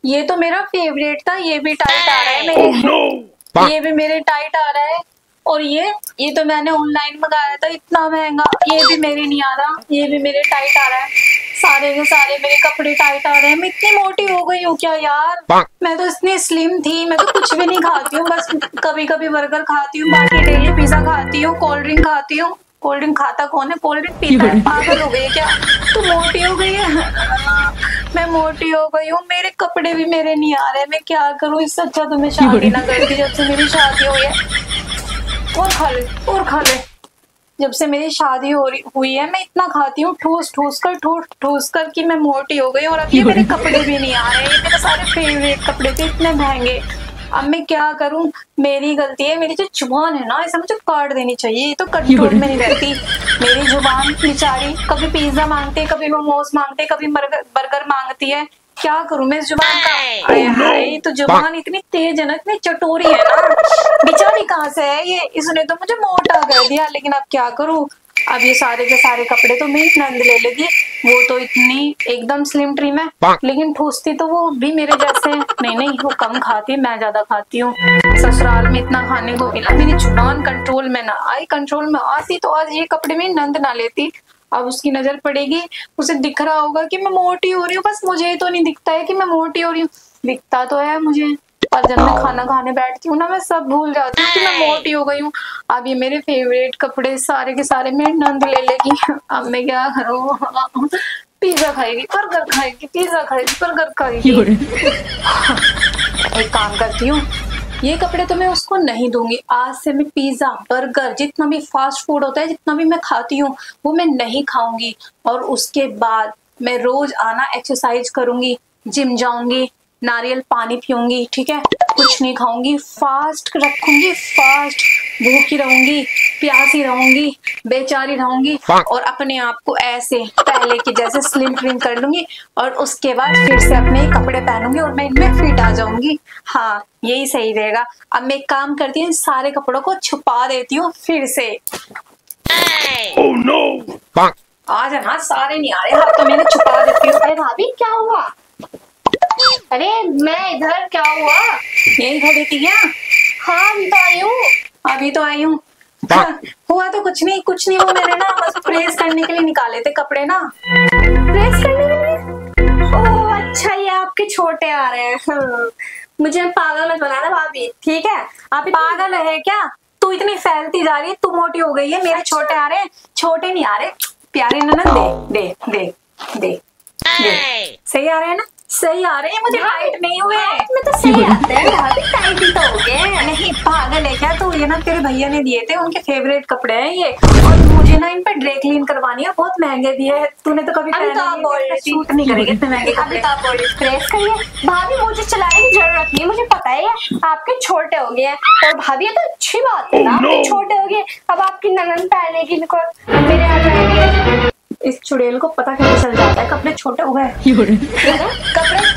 ये तो मेरा फेवरेट था, ये भी टाइट आ रहा है मेरे। ये भी मेरे टाइट आ रहा है। और ये तो मैंने ऑनलाइन मंगाया था इतना महंगा, ये भी मेरे नहीं आ रहा, ये भी मेरे टाइट आ रहा है। सारे के सारे मेरे कपड़े टाइट आ रहे हैं। मैं इतनी मोटी हो गई हूँ क्या यार। मैं तो इतनी स्लिम थी, मैं तो कुछ भी नहीं खाती हूँ, बस कभी कभी बर्गर खाती हूँ, बाकी डेली पिज्जा खाती हूँ, कोल्ड ड्रिंक खाती हूँ। कोल्ड ड्रिंक खाता कौन है, कोल्ड ड्रिंक पीता है। पागल हो गई क्या तू, मोटी हो गई है। मैं मोटी हो गई हूँ, मेरे कपड़े भी मेरे नहीं आ रहे, मैं क्या करूँ। इससे अच्छा तो मैं शादी ना करती जब से मेरी शादी हुई है। और खा ले, और खा ले। जब से मेरी शादी हुई है मैं इतना खाती हूँ, ठूस ठूस कर कि मैं मोटी हो गई। और अब ये मेरे कपड़े भी नहीं आ रहे, ये मेरे सारे फेवरेट कपड़े थे इतने महंगे। अब मैं क्या करूं, मेरी गलती है। मेरी जो जुबान है ना, इसे मुझे काट देनी चाहिए, ये तो कंट्रोल में नहीं रहती। मेरी जुबान बेचारी कभी पिज्जा मांगते, कभी मोमोज मांगते, कभी बर्गर मांगती है। क्या करूं मैं इस जुबान का। हाय हाय, तो जुबान इतनी तेज है ना, इतनी चटोरी है ना, बेचारी कहाँ से है ये। इसने तो मुझे मोटा कर दिया, लेकिन अब क्या करूं। अब ये सारे के सारे कपड़े तो मेरी नंद ले लेगी। वो तो इतनी एकदम स्लिम ट्रिम है, लेकिन ठूसती तो वो भी मेरे जैसे है। नहीं, वो कम खाती है, मैं ज्यादा खाती हूँ। ससुराल में इतना खाने को मिला, मेरी जुबान कंट्रोल में ना आई। कंट्रोल में आती तो आज ये कपड़े मेरी नंद ना लेती। अब उसकी नजर पड़ेगी, उसे दिख रहा होगा कि मैं मोटी हो रही हूँ, बस मुझे तो नहीं दिखता है कि मैं मोटी हो रही हूँ। दिखता तो है मुझे, पर जब मैं खाना खाने बैठती हूँ ना, मैं सब भूल जाती हूँ कि मैं मोटी हो गई हूँ। अब ये मेरे फेवरेट कपड़े सारे के सारे मेरी नंद ले लेगी। अब मैं क्या करूँ। पिज्जा खाएगी, बर्गर खाएगी, पिज्जा खाएगी, बर्गर खाएगी। एक काम करती हूँ, ये कपड़े तो मैं उसको नहीं दूंगी। आज से मैं पिज्जा बर्गर जितना भी फास्ट फूड होता है, जितना भी मैं खाती हूँ, वो मैं नहीं खाऊंगी। और उसके बाद मैं रोज आना, एक्सरसाइज करूंगी, जिम जाऊंगी, नारियल पानी पीऊंगी, ठीक है। कुछ नहीं खाऊंगी, फास्ट रखूंगी, फास्ट भूखी रहूंगी, प्यासी रहूंगी, बेचारी रहूंगी। और अपने आप को ऐसे पहले की जैसे स्लिम ट्रिम कर लूंगी। और उसके बाद फिर से अपने कपड़े पहनूंगी और मैं इनमें फिट आ जाऊंगी। हाँ, यही सही रहेगा। अब मैं एक काम करती हूँ, सारे कपड़ों को छुपा देती हूँ फिर से। Oh no! आ जाना, सारे नहीं आ रहे, हाथ तो मैंने छुपा देती हूँ। अरे भाभी क्या हुआ। अरे मैं इधर, क्या हुआ। यही खड़ी थी क्या। हाँ अभी तो आई हूँ। अभी तो आई हूँ। हुआ तो कुछ नहीं, वो मैंने ना बस प्रेस करने के लिए निकाले थे कपड़े ना। प्रेस करने के लिए। ओह अच्छा, ये आपके छोटे आ रहे हैं। मुझे पागल मत बनाना भाभी, ठीक है। आप पागल है क्या तू, इतनी फैलती जा रही है, तू मोटी हो गई है। मेरे छोटे आ रहे हैं, छोटे नहीं आ रहे, प्यारे ननद। दे दे दे दे दे, सही आ रहे हैं ना, सही आ रहे हैं। मुझे टाइट नहीं हुए में तो सही आते हैं भाभी, टाइट ही तो हो गए। नहीं पागल है क्या तू, ये ना तेरे भैया ने दिए थे, उनके फेवरेट कपड़े हैं ये। और मुझे ना इन पे ड्राई क्लीन करवानी है, बहुत महंगे दिए हैं। तूने तो कभी सूट नहीं करेंगे इतने महंगे कपड़े। अभी तो आप बोल प्रेस करिए भाभी, मुझे चलाने की जरूरत नहीं, मुझे पता है आपके छोटे हो गए। और भाभी ये तो अच्छी बात है ना, आपके छोटे हो गए, अब आपकी ननद पहनेगी, मेरे आ जाएंगे। इस चुड़ैल को पता कैसे चल जाता है कपड़े छोटे हुए। कपड़े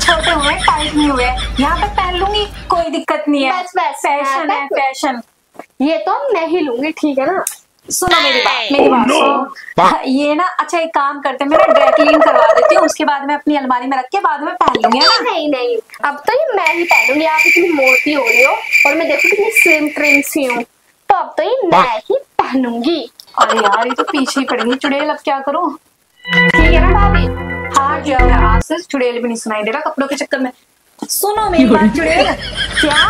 छोटे हुए, टाइट नहीं हुए, यहाँ पे पहन लूंगी, कोई दिक्कत नहीं है। बस फैशन है, फैशन। ये तो मैं ही लूंगी, ठीक है ना। सुनो मेरी बात सुनो। ये ना, अच्छा एक काम करते हैं, मैं ड्राई क्लीन करवा देती हूँ, उसके बाद मैं अपनी अलमारी में रख के बाद में पहन लूंगी, है ना। नहीं, अब तो ये मैं ही पहनूंगी। आप इतनी मोटी हो रही हो और मैं देखो कितनी स्लिम ट्रिम सी हूँ, तो अब तो ये मैं ही पहनूंगी। अरे यार, ये तो पीछे ही पड़ गई चुड़ैल, अब क्या करूँ। ठीक है ना भाभी। हाँ क्या, आज से चुड़ैल भी नहीं सुनाई दे रहा कपड़ों के चक्कर में। सुनो मेरी बात चुड़ैल। क्या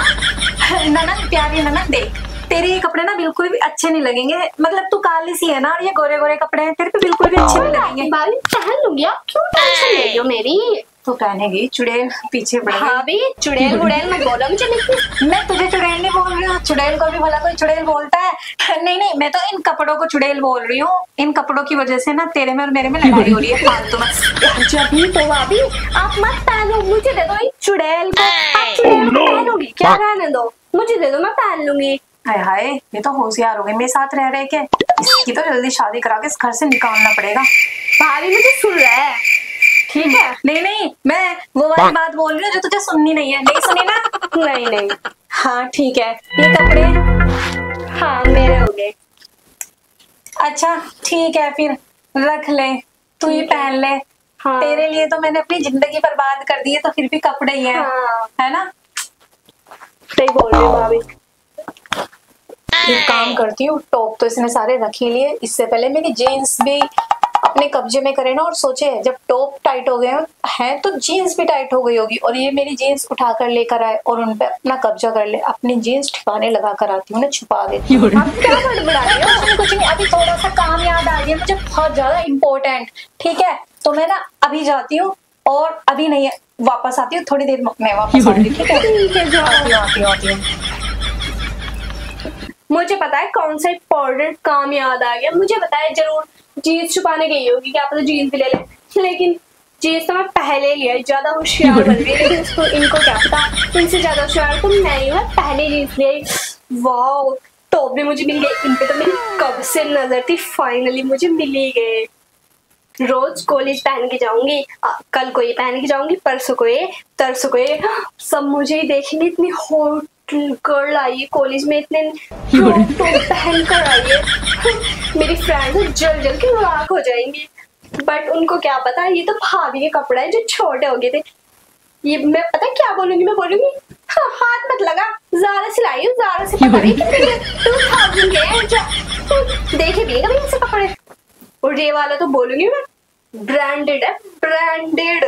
ननद, प्यारी ननद, देख तेरे ये कपड़े ना बिल्कुल भी अच्छे नहीं लगेंगे। मतलब तू काली सी है ना, और ये गोरे गोरे कपड़े हैं, तेरे पे बिल्कुल भी अच्छे नहीं लगेंगे। भाभी पहन लूंगी, आप क्यों टेंशन ले रही हो मेरी। तो पहनेगी चुड़ैल, पीछे पड़ गई। भाभी चुड़ैल गुड़ैल मत बोलो मुझे। मैं तुझे चुड़ैल नहीं बोल रही हूँ, चुड़ैल को भी भला कोई चुड़ैल बोलता है। नहीं, मैं तो इन कपड़ों को चुड़ैल बोल रही हूँ। इन कपड़ों की वजह से ना तेरे में और मेरे में लड़ाई हो रही है फालतू में। जब भी तो भाभी आप मत पहनो, मुझे दे दो इस चुड़ैल को। आप चुड़ैल को पहनोगी क्या, रहने दो, मुझे दे दो, मैं पहन लूंगी। हाय हाय, ये तो होशियार हो गई मेरे साथ रह के। इसकी तो जल्दी शादी करा के इस घर से निकालना पड़ेगा। भाभी मुझे सुन रहा है, ठीक है। नहीं, मैं वो वाली बात बोल रही हूँ जो तुझे सुननी नहीं है। नहीं सुनी ना। नहीं। हाँ ठीक है, ये कपड़े हाँ मेरे हो गए। अच्छा ठीक है, फिर रख ले, तू ही पहन ले। हाँ। तेरे लिए तो मैंने अपनी जिंदगी बर्बाद कर दी है, तो फिर भी कपड़े ही हैं। हाँ। है ना? सही बोल रही हो भाभी। एक काम करती हूँ, टॉप तो इसने सारे रख ही लिए, इससे पहले मेरी जीन्स भी अपने कब्जे में करे ना। और सोचे जब टॉप टाइट हो गए हैं तो जीन्स भी टाइट हो गई होगी, और ये मेरी जीन्स उठा कर लेकर आए और उन पे अपना कब्जा कर ले। अपनी जीन्स ठिकाने लगा कर आती हूँ ना, छुपा देती हूँ। आप क्या बड़बड़ा रहे हो? कुछ नहीं, अभी थोड़ा सा काम याद आ गया मुझे, बहुत ज्यादा इम्पोर्टेंट। ठीक है, तो मैं ना अभी जाती हूँ, और अभी नहीं वापस आती हूँ, थोड़ी देर में वापस आऊंगी। ठीक है, आती हूँ। मुझे पता है कौन सा इम्पोर्टेंट काम याद आ गया। मुझे पता है जरूर जीन्स छुपाने गई होगी, क्या पता जीन्स भी ले ले। लेकिन जीन्स तो मैं पहले लिया, ज्यादा होशियार बन रही है। लेकिन इसको इनको क्या पता, इनसे ज्यादा होशियार तो मैं ही हूँ। पहले जीन्स ले आई, वाह टॉप भी मुझे मिल गई। इन पे तो मेरी कब से नजर थी, फाइनली मुझे मिल ही गए। रोज कॉलेज पहन के जाऊंगी, कल को ये पहन के जाऊंगी, परसों को ये, तरसों को ये, सब मुझे ही देखेंगे। इतनी हॉट गर्ल आई है कॉलेज में, इतने टॉप पहन कर आई है। मेरी फ्रेंड्स जल जल के राख हो जाएंगी, बट उनको क्या पता ये तो भाभी के कपड़ा है जो छोटे हो गए थे। ये मैं पता है क्या बोलूंगी, मैं बोलूंगी हाँ, हाथ मत लगा, ज़ारा से लाई हूँ, ज़ारा से पता नहीं कितने 2000 के हैं, देखे भी है कभी ऐसे कपड़े। और ये वाला तो बोलूंगी मैं ब्रांडेड है, ब्रांडेड।